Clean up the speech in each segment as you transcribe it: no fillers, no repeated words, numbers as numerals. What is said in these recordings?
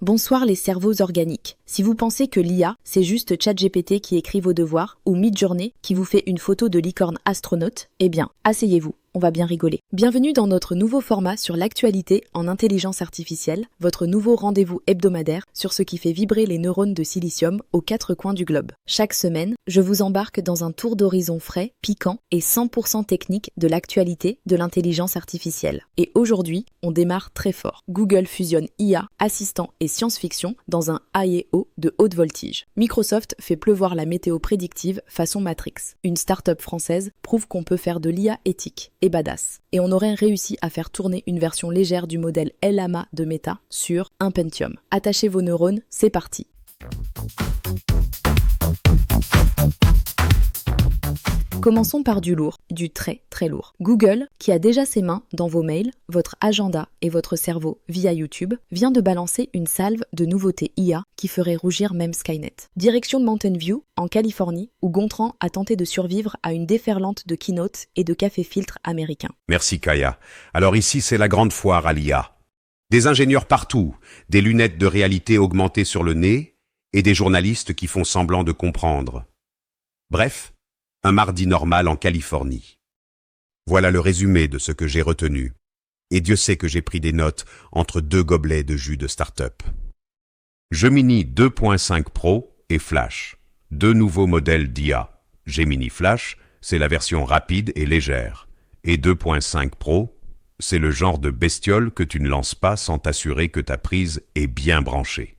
Bonsoir les cerveaux organiques. Si vous pensez que l'IA, c'est juste ChatGPT qui écrit vos devoirs ou Midjourney qui vous fait une photo de licorne astronaute, eh bien, asseyez-vous. On va bien rigoler. Bienvenue dans notre nouveau format sur l'actualité en intelligence artificielle, votre nouveau rendez-vous hebdomadaire sur ce qui fait vibrer les neurones de silicium aux quatre coins du globe. Chaque semaine, je vous embarque dans un tour d'horizon frais, piquant et 100% technique de l'actualité de l'intelligence artificielle. Et aujourd'hui, on démarre très fort. Google fusionne IA, assistant et science-fiction dans un I/O de haute voltige. Microsoft fait pleuvoir la météo prédictive façon Matrix. Une start-up française prouve qu'on peut faire de l'IA éthique et badass. Et on aurait réussi à faire tourner une version légère du modèle Llama de Meta sur un Pentium. Attachez vos neurones, c'est parti. Commençons par du lourd, du très très lourd. Google, qui a déjà ses mains dans vos mails, votre agenda et votre cerveau via YouTube, vient de balancer une salve de nouveautés IA qui ferait rougir même Skynet. Direction Mountain View, en Californie, où Gontran a tenté de survivre à une déferlante de keynote et de café-filtre américains. Merci Kaya. Alors ici, c'est la grande foire à l'IA. Des ingénieurs partout, des lunettes de réalité augmentée sur le nez et des journalistes qui font semblant de comprendre. Bref, un mardi normal en Californie. Voilà le résumé de ce que j'ai retenu. Et Dieu sait que j'ai pris des notes entre deux gobelets de jus de start-up. Gemini 2.5 Pro et Flash, deux nouveaux modèles d'IA. Gemini Flash, c'est la version rapide et légère. Et 2.5 Pro, c'est le genre de bestiole que tu ne lances pas sans t'assurer que ta prise est bien branchée.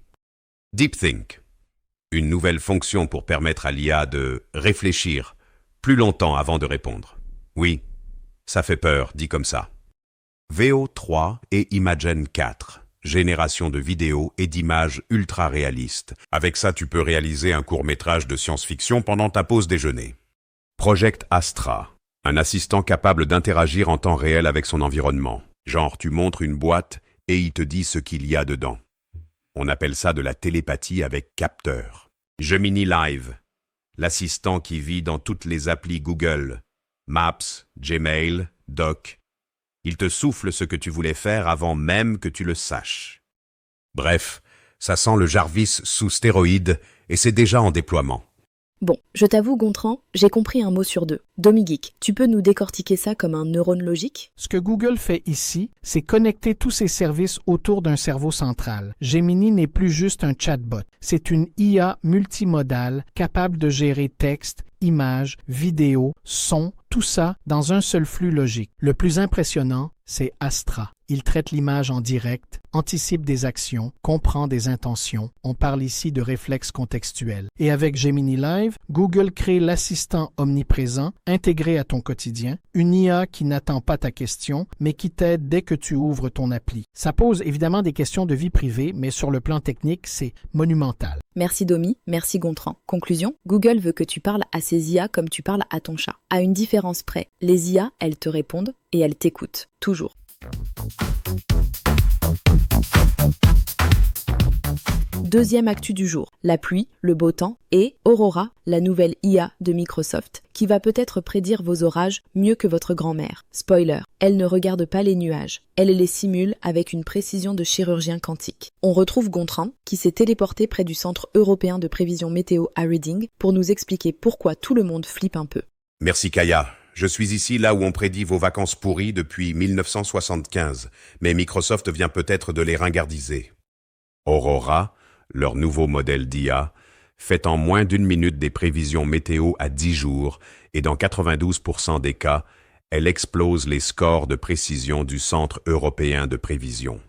DeepThink, une nouvelle fonction pour permettre à l'IA de réfléchir plus longtemps avant de répondre. Oui, ça fait peur, dit comme ça. Veo 3 et Imagen 4, génération de vidéos et d'images ultra réalistes. Avec ça, tu peux réaliser un court-métrage de science-fiction pendant ta pause déjeuner. Project Astra, un assistant capable d'interagir en temps réel avec son environnement. Genre, tu montres une boîte et il te dit ce qu'il y a dedans. On appelle ça de la télépathie avec capteur. Gemini Live, l'assistant qui vit dans toutes les applis Google, Maps, Gmail, Doc. Il te souffle ce que tu voulais faire avant même que tu le saches. Bref, ça sent le Jarvis sous stéroïdes et c'est déjà en déploiement. Bon, je t'avoue Gontran, j'ai compris un mot sur deux. Domigeek, tu peux nous décortiquer ça comme un neurone logique ? Ce que Google fait ici, c'est connecter tous ses services autour d'un cerveau central. Gemini n'est plus juste un chatbot, c'est une IA multimodale capable de gérer texte, images, vidéos, sons, tout ça dans un seul flux logique. Le plus impressionnant, c'est Astra. Il traite l'image en direct, anticipe des actions, comprend des intentions. On parle ici de réflexes contextuels. Et avec Gemini Live, Google crée l'assistant omniprésent, intégré à ton quotidien, une IA qui n'attend pas ta question, mais qui t'aide dès que tu ouvres ton appli. Ça pose évidemment des questions de vie privée, mais sur le plan technique, c'est monumental. Merci Domi, merci Gontran. Conclusion, Google veut que tu parles à ses IA comme tu parles à ton chat. À une différence près, les IA, elles te répondent et elles t'écoutent, toujours. Deuxième actu du jour, la pluie, le beau temps et Aurora, la nouvelle IA de Microsoft, qui va peut-être prédire vos orages mieux que votre grand-mère. Spoiler, elle ne regarde pas les nuages, elle les simule avec une précision de chirurgien quantique. On retrouve Gontran, qui s'est téléporté près du Centre européen de prévision météo à Reading pour nous expliquer pourquoi tout le monde flippe un peu. Merci Kaya. Je suis ici là où on prédit vos vacances pourries depuis 1975, mais Microsoft vient peut-être de les ringardiser. Aurora, leur nouveau modèle d'IA, fait en moins d'une minute des prévisions météo à 10 jours et dans 92% des cas, elle explose les scores de précision du Centre européen de prévision.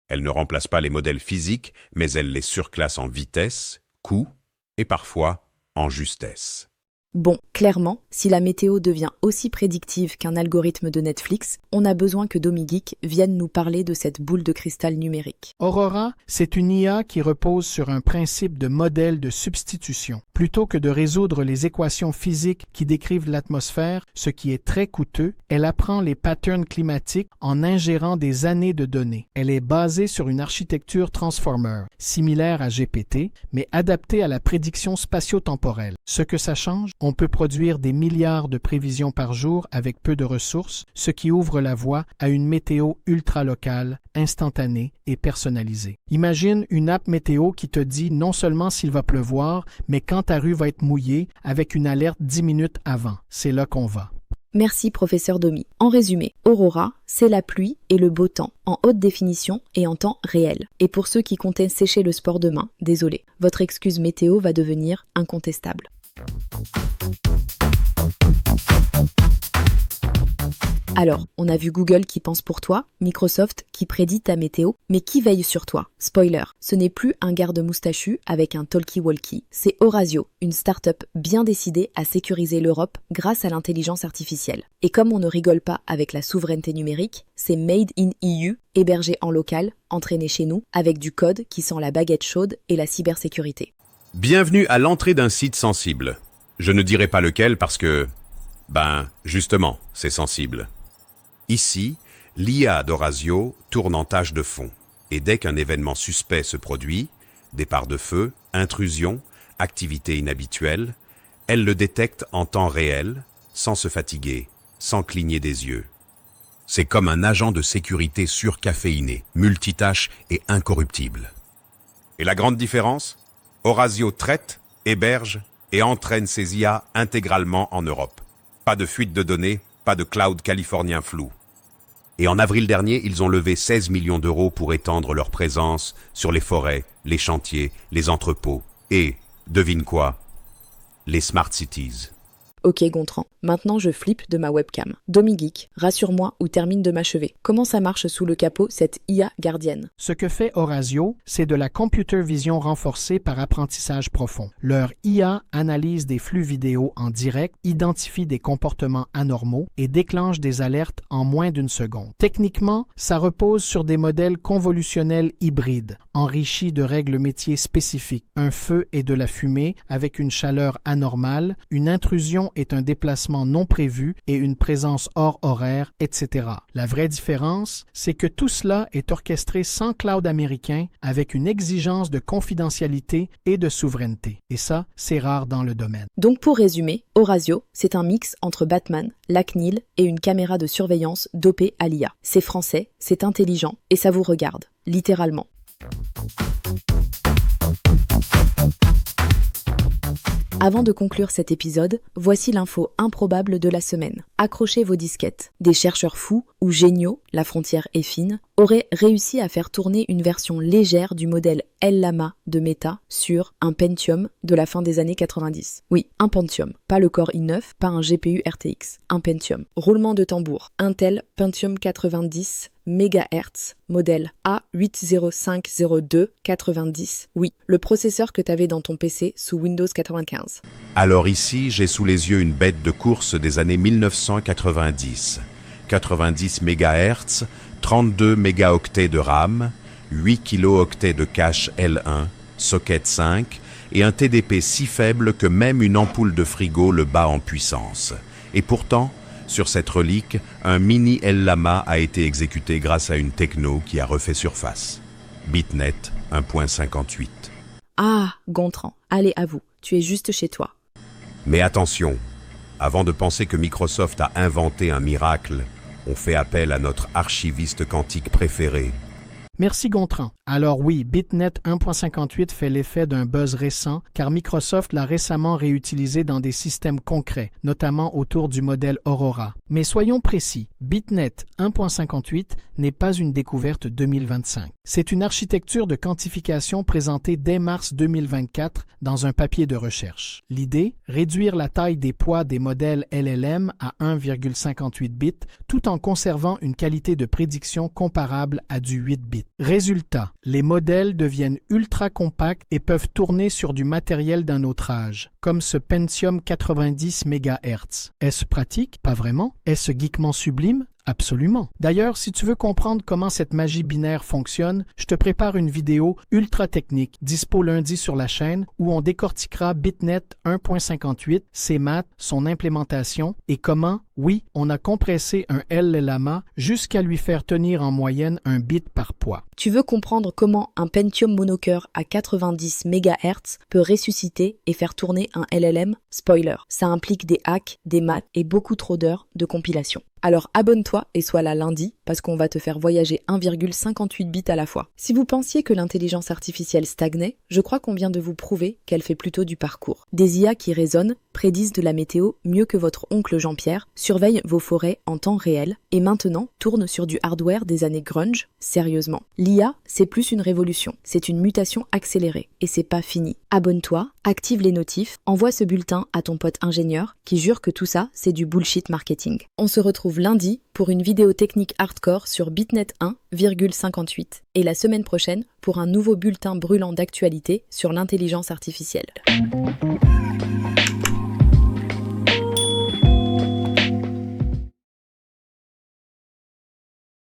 Elle ne remplace pas les modèles physiques, mais elle les surclasse en vitesse, coût et parfois en justesse. Bon, clairement, si la météo devient aussi prédictive qu'un algorithme de Netflix, on a besoin que DomiGeek vienne nous parler de cette boule de cristal numérique. Aurora, c'est une IA qui repose sur un principe de modèle de substitution. Plutôt que de résoudre les équations physiques qui décrivent l'atmosphère, ce qui est très coûteux, elle apprend les patterns climatiques en ingérant des années de données. Elle est basée sur une architecture transformer, similaire à GPT, mais adaptée à la prédiction spatio-temporelle. Ce que ça change, on peut produire des milliards de prévisions par jour avec peu de ressources, ce qui ouvre la voie à une météo ultra-locale, instantanée et personnalisée. Imagine une app météo qui te dit non seulement s'il va pleuvoir, mais quand ta rue va être mouillée avec une alerte 10 minutes avant. C'est là qu'on va. Merci professeur Domi. En résumé, Aurora, c'est la pluie et le beau temps, en haute définition et en temps réel. Et pour ceux qui comptaient sécher le sport demain, désolé, votre excuse météo va devenir incontestable. Alors, on a vu Google qui pense pour toi, Microsoft qui prédit ta météo, mais qui veille sur toi? Spoiler, ce n'est plus un garde moustachu avec un talkie-walkie, c'est Orasio, une start-up bien décidée à sécuriser l'Europe grâce à l'intelligence artificielle. Et comme on ne rigole pas avec la souveraineté numérique, c'est Made in EU, hébergé en local, entraîné chez nous, avec du code qui sent la baguette chaude et la cybersécurité. Bienvenue à l'entrée d'un site sensible. Je ne dirai pas lequel parce que... justement, c'est sensible. Ici, l'IA d'Orasio tourne en tâche de fond. Et dès qu'un événement suspect se produit, départ de feu, intrusion, activité inhabituelle, elle le détecte en temps réel, sans se fatiguer, sans cligner des yeux. C'est comme un agent de sécurité surcaféiné, multitâche et incorruptible. Et la grande différence ? Orasio traite, héberge et entraîne ses IA intégralement en Europe. Pas de fuite de données, pas de cloud californien flou. Et en avril dernier, ils ont levé 16 millions d'euros pour étendre leur présence sur les forêts, les chantiers, les entrepôts et, devine quoi, les smart cities. Ok Gontran, maintenant je flippe de ma webcam. DomiGeek, rassure-moi ou termine de m'achever. Comment ça marche sous le capot, cette IA gardienne? Ce que fait Orasio, c'est de la computer vision renforcée par apprentissage profond. Leur IA analyse des flux vidéo en direct, identifie des comportements anormaux et déclenche des alertes en moins d'une seconde. Techniquement, ça repose sur des modèles convolutionnels hybrides, enrichis de règles métiers spécifiques. Un feu et de la fumée avec une chaleur anormale, une intrusion est un déplacement non prévu et une présence hors horaire, etc. La vraie différence, c'est que tout cela est orchestré sans cloud américain avec une exigence de confidentialité et de souveraineté. Et ça, c'est rare dans le domaine. Donc pour résumer, Orasio, c'est un mix entre Batman, la CNIL et une caméra de surveillance dopée à l'IA. C'est français, c'est intelligent et ça vous regarde, littéralement. Avant de conclure cet épisode, voici l'info improbable de la semaine. Accrochez vos disquettes. Des chercheurs fous ou géniaux, la frontière est fine, auraient réussi à faire tourner une version légère du modèle Llama de Meta sur un Pentium de la fin des années 90. Oui, un Pentium, pas le Core i9, pas un GPU RTX, un Pentium. Roulement de tambour, Intel Pentium 90 MHz, modèle A8050290. Oui, le processeur que t'avais dans ton PC sous Windows 95. Alors ici, j'ai sous les yeux une bête de course des années 1990. 90 MHz, 32 mégaoctets de RAM, 8 kilooctets de cache L1, socket 5 et un TDP si faible que même une ampoule de frigo le bat en puissance. Et pourtant, sur cette relique, un mini Llama a été exécuté grâce à une techno qui a refait surface. Bitnet 1.58. Ah, Gontran, allez à vous, tu es juste chez toi. Mais attention, avant de penser que Microsoft a inventé un miracle, on fait appel à notre archiviste quantique préféré. Merci Gontran. Alors oui, Bitnet 1.58 fait l'effet d'un buzz récent car Microsoft l'a récemment réutilisé dans des systèmes concrets, notamment autour du modèle Aurora. Mais soyons précis, Bitnet 1.58 n'est pas une découverte 2025. C'est une architecture de quantification présentée dès mars 2024 dans un papier de recherche. L'idée, réduire la taille des poids des modèles LLM à 1,58 bits tout en conservant une qualité de prédiction comparable à du 8 bits. Résultat, les modèles deviennent ultra compacts et peuvent tourner sur du matériel d'un autre âge, comme ce Pentium 90 MHz. Est-ce pratique? Pas vraiment. Est-ce geekement sublime? Absolument. D'ailleurs, si tu veux comprendre comment cette magie binaire fonctionne, je te prépare une vidéo ultra technique, dispo lundi sur la chaîne, où on décortiquera BitNet 1.58, ses maths, son implémentation et comment, oui, on a compressé un LLAMA jusqu'à lui faire tenir en moyenne un bit par poids. Tu veux comprendre comment un Pentium monocœur à 90 MHz peut ressusciter et faire tourner un LLM? Spoiler, ça implique des hacks, des maths et beaucoup trop d'heures de compilation. Alors abonne-toi et sois là lundi parce qu'on va te faire voyager 1,58 bits à la fois. Si vous pensiez que l'intelligence artificielle stagnait, je crois qu'on vient de vous prouver qu'elle fait plutôt du parcours. Des IA qui raisonnent, prédisent de la météo mieux que votre oncle Jean-Pierre, surveillent vos forêts en temps réel et maintenant tournent sur du hardware des années grunge. Sérieusement. L'IA, c'est plus une révolution, c'est une mutation accélérée et c'est pas fini. Abonne-toi, active les notifs, envoie ce bulletin à ton pote ingénieur qui jure que tout ça, c'est du bullshit marketing. On se retrouve lundi pour une vidéo technique hardcore sur BitNet 1,58 et la semaine prochaine pour un nouveau bulletin brûlant d'actualité sur l'intelligence artificielle.